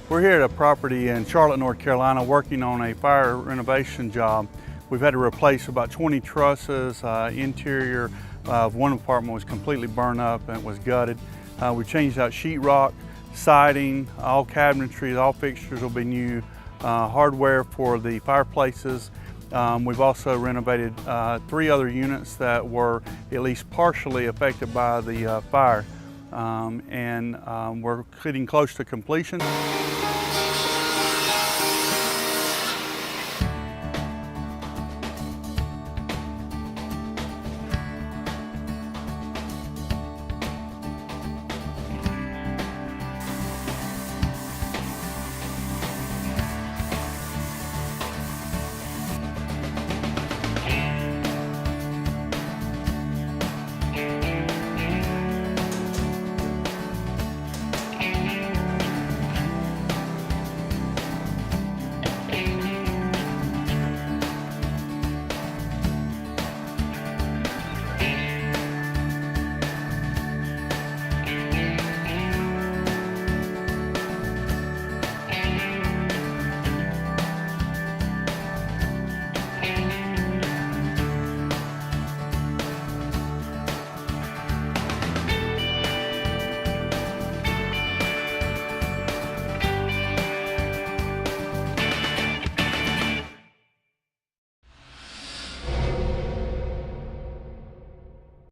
We're here at a property in Charlotte, North Carolina, working on a fire renovation job. We've had to replace about 20 trusses. Interior of one apartment was completely burned up and it was gutted. We changed out sheetrock, siding, all cabinetry, all fixtures will be new, hardware for the fireplaces. We've also renovated 3 other units that were at least partially affected by the fire. We're getting close to completion.